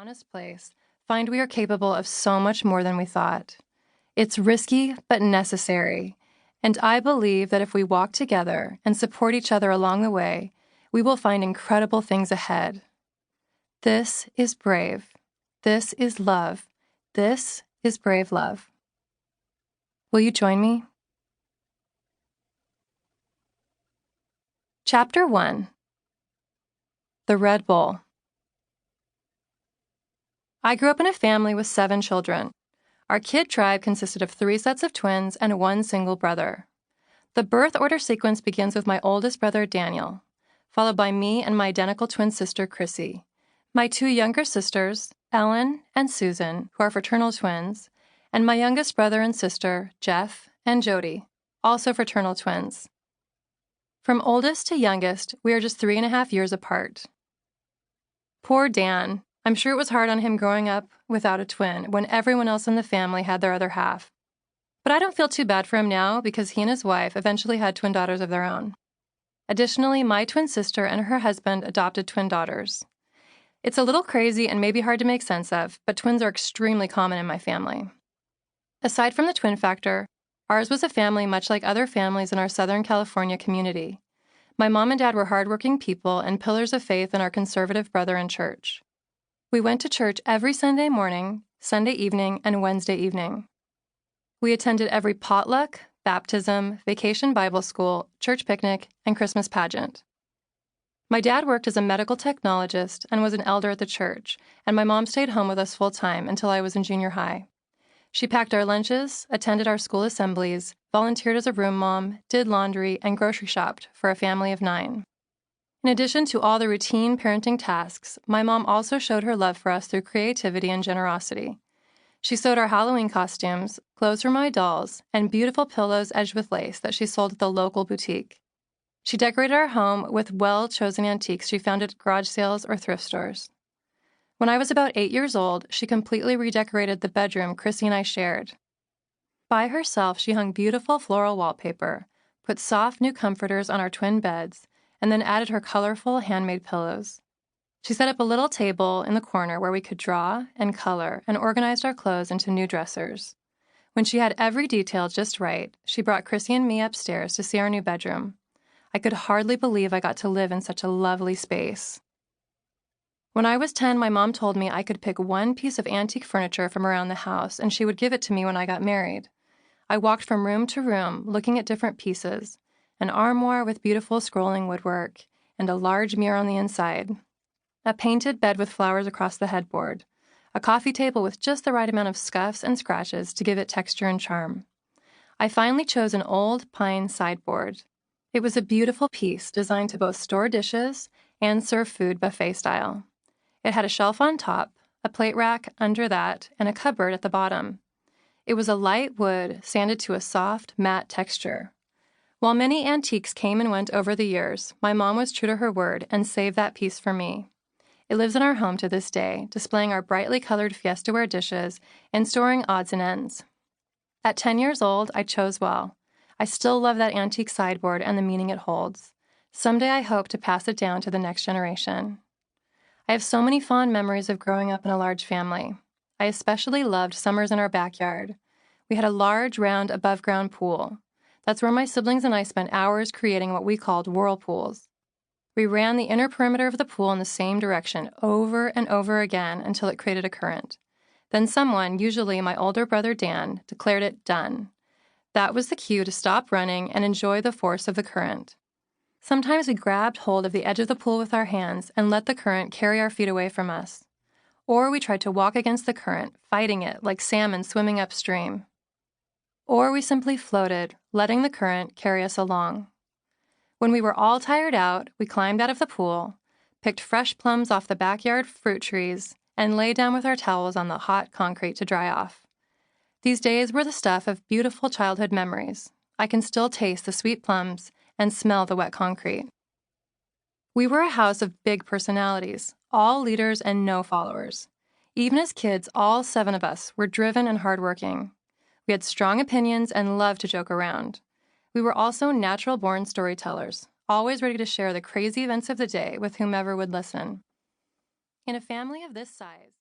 honest place, find we are capable of so much more than we thought. It's risky, but necessary, and I believe that if we walk together and support each other along the way, we will find incredible things ahead. This is brave. This is love. This is brave love. Will you join me? Chapter 1. The Red Bull. I grew up in a family with 7 children. Our kid tribe consisted of 3 sets of twins and 1 single brother. The birth order sequence begins with my oldest brother, Daniel, followed by me and my identical twin sister, Chrissy, my 2 younger sisters, Ellen and Susan, who are fraternal twins, and my youngest brother and sister, Jeff and Jody, also fraternal twins. From oldest to youngest, we are just 3.5 years apart. Poor Dan. I'm sure it was hard on him growing up without a twin when everyone else in the family had their other half. But I don't feel too bad for him now because he and his wife eventually had twin daughters of their own. Additionally, my twin sister and her husband adopted twin daughters. It's a little crazy and maybe hard to make sense of, but twins are extremely common in my family. Aside from the twin factor, ours was a family much like other families in our Southern California community. My mom and dad were hardworking people and pillars of faith in our conservative Brethren church. We went to church every Sunday morning, Sunday evening, and Wednesday evening. We attended every potluck, baptism, vacation Bible school, church picnic, and Christmas pageant. My dad worked as a medical technologist and was an elder at the church, and my mom stayed home with us full-time until I was in junior high. She packed our lunches, attended our school assemblies, volunteered as a room mom, did laundry, and grocery shopped for a family of 9. In addition to all the routine parenting tasks, my mom also showed her love for us through creativity and generosity. She sewed our Halloween costumes, clothes for my dolls, and beautiful pillows edged with lace that she sold at the local boutique. She decorated our home with well-chosen antiques she found at garage sales or thrift stores. When I was about 8 years old, she completely redecorated the bedroom Chrissy and I shared. By herself, she hung beautiful floral wallpaper, put soft new comforters on our twin beds, and then added her colorful handmade pillows. She set up a little table in the corner where we could draw and color and organized our clothes into new dressers. When she had every detail just right, she brought Chrissy and me upstairs to see our new bedroom. I could hardly believe I got to live in such a lovely space. When I was 10, my mom told me I could pick one piece of antique furniture from around the house and she would give it to me when I got married. I walked from room to room looking at different pieces. An armoire with beautiful scrolling woodwork, and a large mirror on the inside. A painted bed with flowers across the headboard. A coffee table with just the right amount of scuffs and scratches to give it texture and charm. I finally chose an old pine sideboard. It was a beautiful piece designed to both store dishes and serve food buffet style. It had a shelf on top, a plate rack under that, and a cupboard at the bottom. It was a light wood sanded to a soft, matte texture. While many antiques came and went over the years, my mom was true to her word and saved that piece for me. It lives in our home to this day, displaying our brightly colored Fiestaware dishes and storing odds and ends. At 10 years old, I chose well. I still love that antique sideboard and the meaning it holds. Someday I hope to pass it down to the next generation. I have so many fond memories of growing up in a large family. I especially loved summers in our backyard. We had a large, round, above-ground pool. That's where my siblings and I spent hours creating what we called whirlpools. We ran the inner perimeter of the pool in the same direction over and over again until it created a current. Then someone, usually my older brother Dan, declared it done. That was the cue to stop running and enjoy the force of the current. Sometimes we grabbed hold of the edge of the pool with our hands and let the current carry our feet away from us. Or we tried to walk against the current, fighting it like salmon swimming upstream. Or we simply floated, letting the current carry us along. When we were all tired out, we climbed out of the pool, picked fresh plums off the backyard fruit trees, and lay down with our towels on the hot concrete to dry off. These days were the stuff of beautiful childhood memories. I can still taste the sweet plums and smell the wet concrete. We were a house of big personalities, all leaders and no followers. Even as kids, all 7 of us were driven and hardworking. We had strong opinions and loved to joke around. We were also natural-born storytellers, always ready to share the crazy events of the day with whomever would listen. In a family of this size,